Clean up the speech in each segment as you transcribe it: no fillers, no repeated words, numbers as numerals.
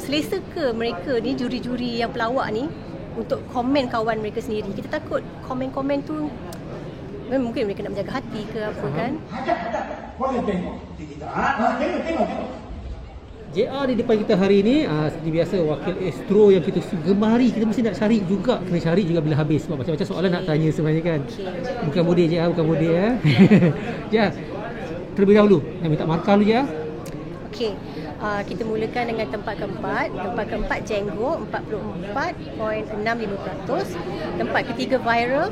Selesa ke mereka ni, juri-juri yang pelawak ni, untuk komen kawan mereka sendiri? Kita takut komen-komen tu mungkin mereka nak menjaga hati ke apa kan. JR di depan kita hari ini seperti biasa wakil Astro yang kita gemari. Kita mesti nak cari juga, kena cari juga bila habis sebab macam-macam soalan nak tanya sebenarnya kan. Bukan bodeh JR, bukan bodeh ya. JR, terlebih dahulu nak minta markah dulu JR. Okey. Kita mulakan dengan tempat keempat. Tempat keempat Jenggo 44.65%. Tempat ketiga Viral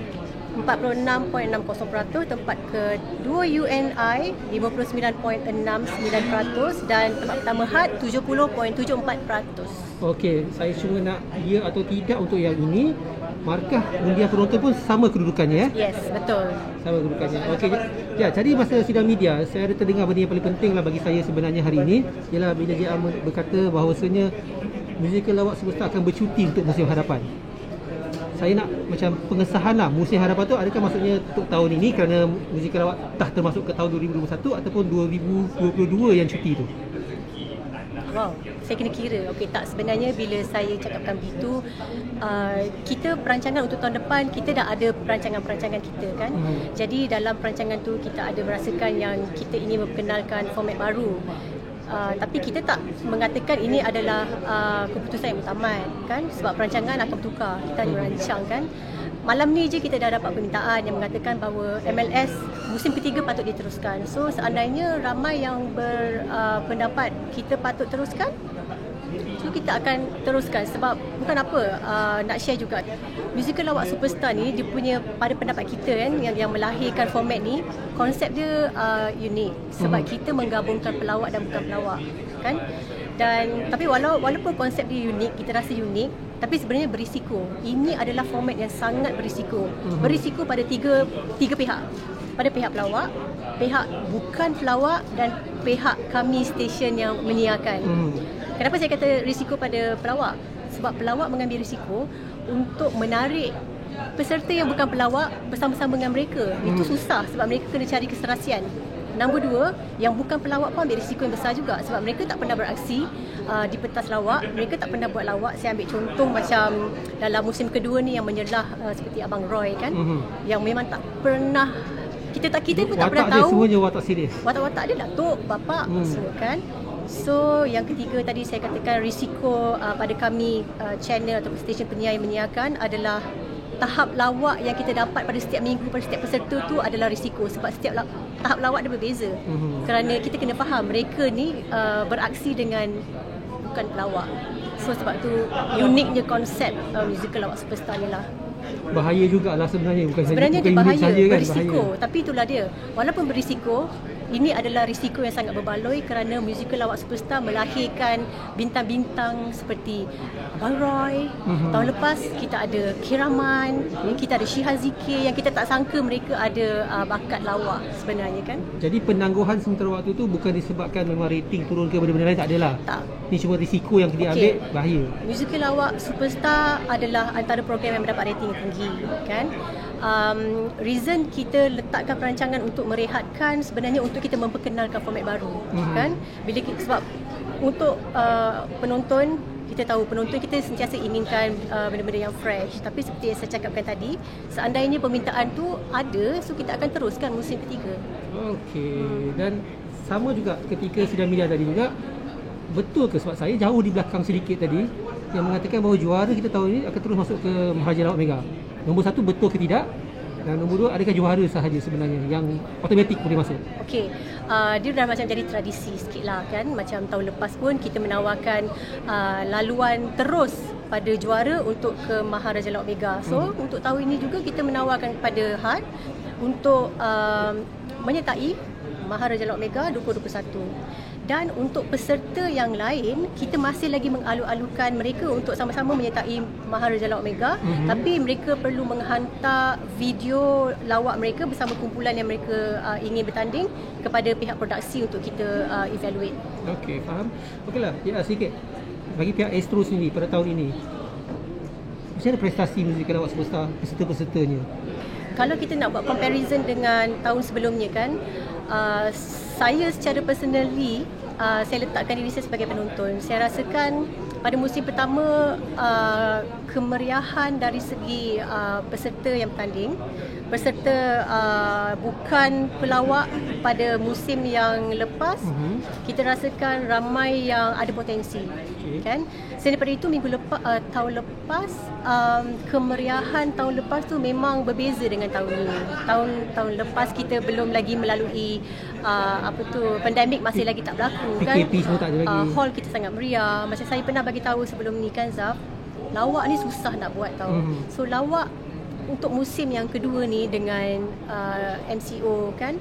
46.60%. Tempat kedua UNI 59.69%. Dan tempat pertama HAT 70.74%. Okey, saya cuma nak ya atau tidak untuk yang ini. Markah undian penonton pun sama kedudukannya ya? Yes, betul. Sama kedudukannya. Okey, ya, jadi masa sidang media saya ada terdengar benda yang paling penting lah bagi saya sebenarnya hari ini ialah bila JR berkata bahawasanya Musical Lawak Superstar akan bercuti untuk musim hadapan. Saya nak macam pengesahan lah musim hadapan tu, adakah maksudnya untuk tahun ini kerana Musical Lawak dah termasuk ke tahun 2021 ataupun 2022 yang cuti tu? Wow, saya kena kira. Okey, tak, sebenarnya bila saya cakapkan begitu, kita perancangan untuk tahun depan, kita dah ada perancangan-perancangan kita kan. Jadi dalam perancangan tu kita ada merasakan yang kita ingin memperkenalkan format baru. Tapi kita tak mengatakan ini adalah keputusan yang mutamat kan, sebab perancangan akan bertukar. Kita hanya merancang kan. Malam ni je kita dah dapat permintaan yang mengatakan bahawa MLS musim ketiga patut diteruskan. So seandainya ramai yang berpendapat kita patut teruskan, so kita akan teruskan. Sebab bukan apa, nak share juga Musical Lawak Superstar ni, dia punya, pada pendapat kita kan, yang melahirkan format ni, konsep dia unik. Sebab kita menggabungkan pelawak dan bukan pelawak kan. Dan tapi walaupun konsep dia unik, kita rasa unik, tapi sebenarnya berisiko. Ini adalah format yang sangat berisiko. Berisiko pada tiga pihak. Pada pihak pelawak, pihak bukan pelawak dan pihak kami stesen yang menyiarkan. Kenapa saya kata risiko pada pelawak? Sebab pelawak mengambil risiko untuk menarik peserta yang bukan pelawak bersama-sama dengan mereka. Itu susah sebab mereka kena cari keserasian. Nombor dua, yang bukan pelawak pun ambil risiko yang besar juga sebab mereka tak pernah beraksi di pentas lawak, mereka tak pernah buat lawak. Saya ambil contoh macam dalam musim kedua ni yang menyelah seperti Abang Roy kan, yang memang tak pernah, kita pun tak pernah tahu. Watak dia semuanya watak serius. Watak-watak dia datuk, bapak semua kan. So yang ketiga tadi saya katakan risiko pada kami channel atau stesen penyiar yang menyiarkan adalah tahap lawak yang kita dapat pada setiap minggu, pada setiap peserta tu adalah risiko. Sebab setiap tahap lawak dia berbeza. Kerana kita kena faham mereka ni beraksi dengan bukan pelawak. So sebab tu uniknya konsep Musical Lawak Superstar ni lah. Bahaya jugalah sebenarnya, sebenarnya dia bahaya, saja kan, berisiko. bahaya. Tapi itulah dia, walaupun berisiko, ini adalah risiko yang sangat berbaloi kerana Musical Lawak Superstar melahirkan bintang-bintang seperti Abang Roy. Tahun lepas kita ada Kiraman, kita ada Syihah Zikir yang kita tak sangka mereka ada bakat lawak sebenarnya kan. Jadi penangguhan sementara waktu tu bukan disebabkan memang rating turun ke benda-benda lain, tak adalah. Tak. Ni cuma risiko yang diambil, bahaya. Musical Lawak Superstar adalah antara program yang mendapat rating tinggi kan. Reason kita letakkan perancangan untuk merehatkan sebenarnya untuk kita memperkenalkan format baru kan. Bila sebab untuk penonton, kita tahu penonton kita sentiasa inginkan benda-benda yang fresh. Tapi seperti yang saya cakapkan tadi, seandainya permintaan tu ada, so kita akan teruskan musim ketiga. Okey. Dan sama juga ketika sidang media tadi juga, betul ke, sebab saya jauh di belakang sedikit tadi, yang mengatakan bahawa juara kita tahun ini akan terus masuk ke Maharaja Lawak Mega. Nombor satu, betul ke tidak? Dan nombor dua, adakah juara sahaja sebenarnya yang automatik boleh masuk? Okey, dia dah macam jadi tradisi sikit lah kan. Macam tahun lepas pun kita menawarkan laluan terus pada juara untuk ke Maharaja Lawak Mega. So untuk tahun ini juga kita menawarkan kepada HAT untuk menyertai Maharaja Lawak Mega 2021. Dan untuk peserta yang lain, kita masih lagi mengalu-alukan mereka untuk sama-sama menyertai Maharaja Lawak Mega. Tapi mereka perlu menghantar video lawak mereka bersama kumpulan yang mereka ingin bertanding kepada pihak produksi untuk kita evaluate. Okey, faham. Okeylah, ya sikit. Bagi pihak Astro sendiri pada tahun ini, macam mana prestasi Musical Lawak Superstar peserta-pesertanya? Kalau kita nak buat comparison dengan tahun sebelumnya kan, saya secara personally saya letakkan diri saya sebagai penonton. Saya rasakan pada musim pertama kemeriahan dari segi peserta yang bertanding, peserta bukan pelawak pada musim yang lepas, kita rasakan ramai yang ada potensi, kan? Selain daripada itu, tahun lepas, kemeriahan tahun lepas tu memang berbeza dengan tahun ini. Tahun lepas kita belum lagi melalui pandemik masih lagi tak berlaku, kan? PKP semua tak ada lagi. Hall kita sangat meriah. Macam saya pernah bagi tahu sebelum ni, kan, Zaf, lawak ni susah nak buat tau. So lawak untuk musim yang kedua ni dengan MCO, kan,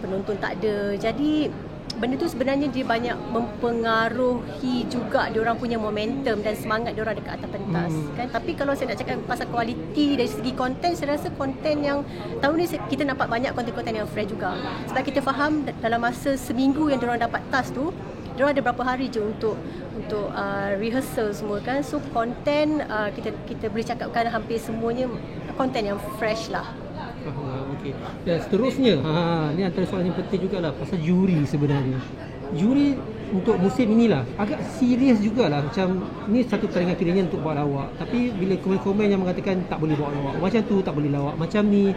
penonton tak ada. Jadi benda tu sebenarnya dia banyak mempengaruhi juga diorang punya momentum dan semangat diorang dekat atas pentas, kan. Tapi kalau saya nak cakap pasal kualiti dari segi konten, saya rasa konten yang tahun ni kita nampak banyak konten-konten yang fresh juga. Sebab kita faham dalam masa seminggu yang diorang dapat task tu, diorang ada berapa hari je untuk rehearsal semua, kan. So konten kita boleh cakapkan hampir semuanya konten yang fresh lah. Okey. Dan seterusnya, ni antara soalan yang penting jugalah pasal juri sebenarnya. Juri untuk musim inilah agak serius jugalah. Macam ni satu pertandingan kiranya untuk buat lawak, tapi bila komen-komen yang mengatakan tak boleh buat lawak macam tu, tak boleh lawak macam ni,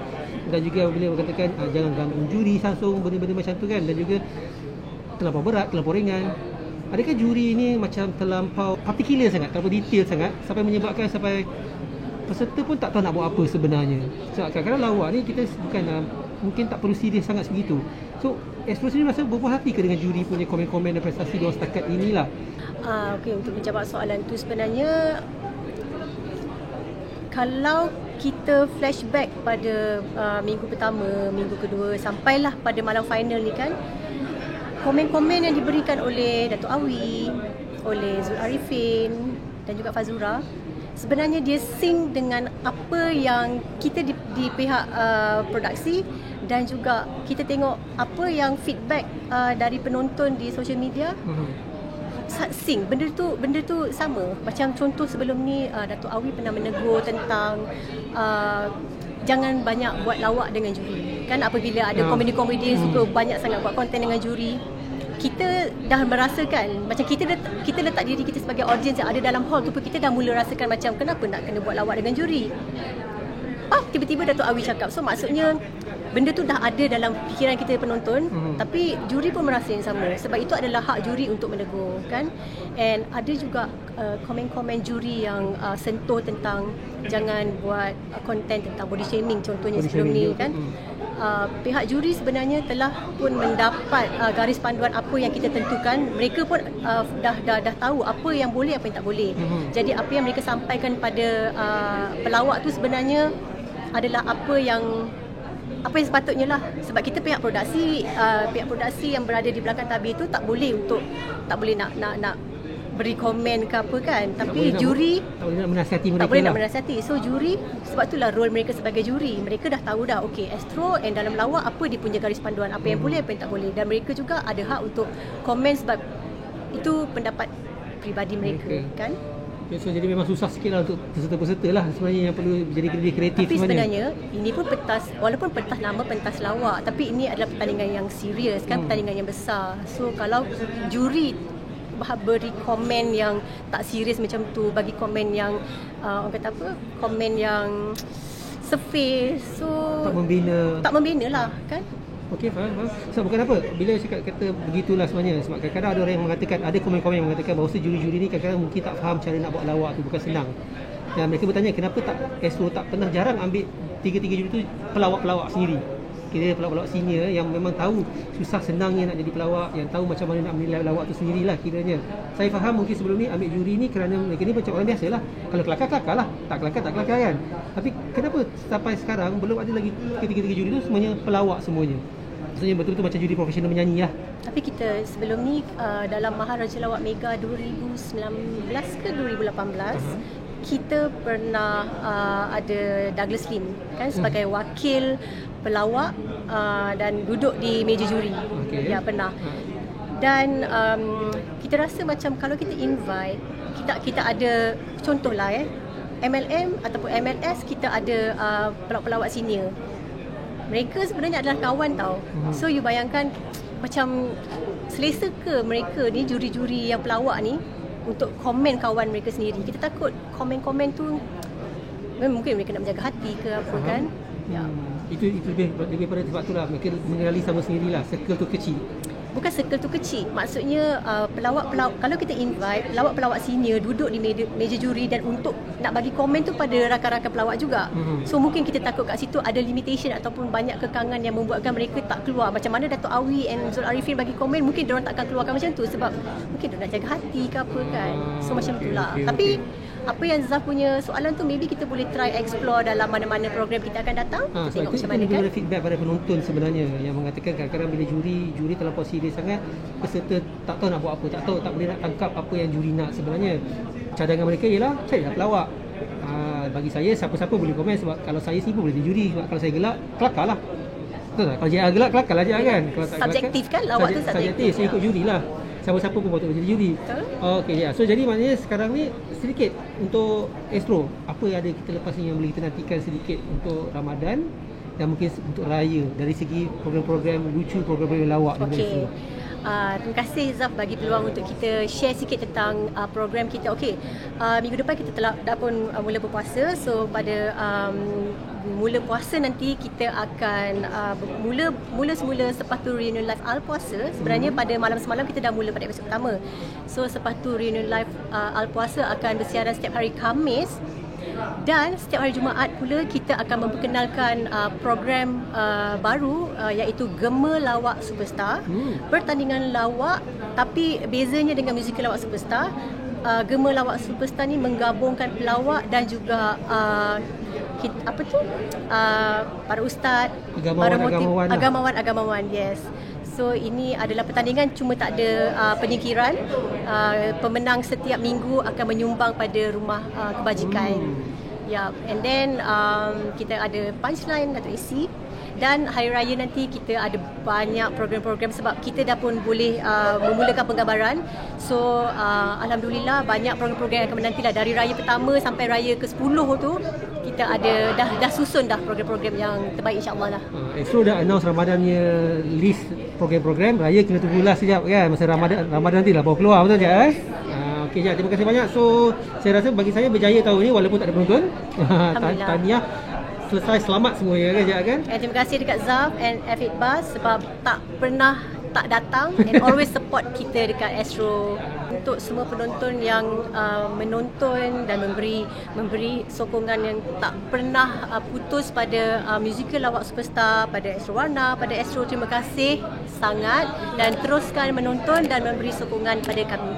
dan juga bila mengatakan jangan ganggu juri langsung, benda-benda macam tu, kan. Dan juga terlampau berat, terlampau ringan. Adakah juri ni macam terlampau particular sangat, terlampau detail sangat sampai menyebabkan sampai peserta pun tak tahu nak buat apa sebenarnya? Sebab kadang-kadang lawak ni kita bukan mungkin tak perlu serius sangat sebegitu. So Astro sendiri rasa berpuas hati ke dengan juri punya komen-komen dan prestasi diorang setakat inilah? Okey, untuk menjawab soalan tu, sebenarnya kalau kita flashback pada minggu pertama, minggu kedua, sampailah pada malam final ni, kan, komen-komen yang diberikan oleh Datuk Awi, oleh Zul Arifin dan juga Fazura, sebenarnya dia sync dengan apa yang kita di pihak produksi, dan juga kita tengok apa yang feedback dari penonton di social media. Sync, benda tu sama. Macam contoh sebelum ni Datuk Awi pernah menegur tentang jangan banyak buat lawak dengan juri, kan. Apabila ada komedi-komedi suka banyak sangat buat konten dengan juri, kita dah merasakan macam kita letak diri kita sebagai audience yang ada dalam hall tu pun kita dah mula rasakan macam kenapa nak kena buat lawak dengan juri. Tiba-tiba Datuk Awi cakap. So maksudnya benda tu dah ada dalam fikiran kita penonton, tapi juri pun merasa yang sama. Sebab itu adalah hak juri untuk menegur, kan. And ada juga komen-komen juri yang sentuh tentang jangan buat konten tentang body shaming contohnya sebelum ni, kan. Pihak juri sebenarnya telah pun mendapat garis panduan apa yang kita tentukan. Mereka pun dah tahu apa yang boleh, apa yang tak boleh. Jadi apa yang mereka sampaikan pada pelawak tu sebenarnya adalah apa yang sepatutnya lah. Sebab kita pihak produksi yang berada di belakang tabir tu tak boleh nak beri komen ke apa, kan. Tapi juri tak boleh nak menasihati mereka, tak boleh nak menasihati. So juri, sebab itulah role mereka sebagai juri. Mereka dah tahu dah, okey, Astro and dalam lawak apa dia punya garis panduan, apa yang boleh, apa yang tak boleh. Dan mereka juga ada hak untuk komen sebab itu pendapat peribadi mereka, kan. So jadi memang susah sikit lah untuk peserta-peserta lah sebenarnya yang perlu jadi lebih kreatif. Tapi sebenarnya ini pun pentas, walaupun pentas nama pentas lawak, tapi ini adalah pertandingan yang serius, kan, pertandingan yang besar. So kalau juri beri komen yang tak serius macam tu, bagi komen yang orang kata apa, komen yang surface, so tak membina lah, kan. Okey, faham. So bukan apa, bila saya kata begitulah sebenarnya, sebab kadang-kadang ada orang yang mengatakan, ada komen-komen yang mengatakan bahawa juri-juri ni kadang-kadang mungkin tak faham cara nak buat lawak tu, bukan senang. Dan mereka bertanya kenapa Astro tak pernah jarang ambil tiga-tiga juri tu pelawak-pelawak sendiri. Kira pelawak-pelawak senior yang memang tahu susah senangnya nak jadi pelawak, yang tahu macam mana nak menilai lawak tu sendirilah kiranya. Saya faham mungkin sebelum ni ambil juri ni kerana mereka ni macam orang biasa lah. Kalau kelakar lah, tak kelakar kan. Tapi kenapa sampai sekarang belum ada lagi ketiga-tiga juri tu semuanya pelawak semuanya? Maksudnya betul-betul macam juri profesional menyanyi lah. Tapi kita sebelum ni dalam Maharaja Lawak Mega 2019 ke 2018, kita pernah ada Douglas Lim, kan, sebagai wakil pelawak dan duduk di meja juri. Ya, pernah. Dan kita rasa macam kalau kita invite, kita ada contohlah MLM ataupun MLS, kita ada pelawak-pelawak senior. Mereka sebenarnya adalah kawan tau. So you bayangkan macam selesa ke mereka ni, juri-juri yang pelawak ni, untuk komen kawan mereka sendiri. Kita takut komen-komen tu mungkin mereka nak menjaga hati ke apa kan. Ya. Itu lebih pada sebab tu lah mereka mengenali sama sendirilah, circle tu kecil. Bukan circle tu kecil. Maksudnya pelawak-pelawak, kalau kita invite pelawak-pelawak senior duduk di meja juri dan untuk nak bagi komen tu pada rakan-rakan pelawak juga. So mungkin kita takut kat situ ada limitation ataupun banyak kekangan yang membuatkan mereka tak keluar. Macam mana Dato' Awi and Zul Arifin bagi komen, mungkin diorang takkan keluarkan macam tu sebab mungkin diorang nak jaga hati ke apa kan. So macam itulah. Tapi apa yang Zaf punya soalan tu maybe kita boleh try explore dalam mana-mana program kita akan datang. Kita tengok macam mana kan. Ada feedback pada penonton sebenarnya yang mengatakan kadang-kadang bila juri terlampau serius sangat, peserta tak tahu nak buat apa, tak boleh nak tangkap apa yang juri nak sebenarnya. Cadangan mereka ialah carilah pelawak. Bagi saya siapa-siapa boleh komen sebab kalau saya sendiri pun boleh jadi juri, sebab kalau saya gelak, kelakar lah. Betul tak? Kalau JR gelak, kelakar lah JR kan. Kalau tak subjektif kan, lawak tu subjektif. Saya ikut juri lah. Siapa-siapa pun patut jadi juri. Okey, ya. So jadi maknanya sekarang ni sedikit untuk Astro, apa yang ada kita lepas ni yang boleh kita nantikan sedikit untuk Ramadan dan mungkin untuk raya dari segi program-program lucu, program-program lawak. Okey. Terima kasih Zaf bagi peluang untuk kita share sikit tentang program kita. Okey, minggu depan kita dah pun mula berpuasa. So pada mula puasa nanti kita akan mula semula Sepatu Reunion Live Al Puasa. Sebenarnya pada malam semalam kita dah mula pada episod pertama. So Sepatu Reunion Live Al Puasa akan bersiaran setiap hari Khamis. Dan setiap hari Jumaat pula kita akan memperkenalkan program baru iaitu Gema Lawak Superstar. Pertandingan lawak, tapi bezanya dengan musical lawak superstar, Gema Lawak Superstar ni menggabungkan pelawak dan juga para ustaz, agamawan, yes. So ini adalah pertandingan, cuma tak ada penyingkiran. Pemenang setiap minggu akan menyumbang pada rumah kebajikan. And then kita ada punchline atau isi. Dan hari raya nanti kita ada banyak program-program sebab kita dah pun boleh memulakan penggambaran. So alhamdulillah banyak program-program yang akan menantilah dari raya pertama sampai raya ke-10 tu. Kita ada dah susun dah program-program yang terbaik insya-Allah lah. Astro dah announce Ramadannya list program-program, raya kena tunggulah sekejap kan. Masa Ramadan nanti lah baru keluar, betul tak? Okey, terima kasih banyak. So saya rasa bagi saya berjaya tahun ni walaupun tak ada penonton. Tahniah. Selesai selamat semua ya kan? Terima kasih dekat Zaf and F8 Bus sebab tak pernah tak datang and always support kita dekat Astro. Untuk semua penonton yang menonton dan memberi sokongan yang tak pernah putus pada musical lawak superstar, pada Astro Warna, pada Astro, terima kasih sangat dan teruskan menonton dan memberi sokongan pada kami.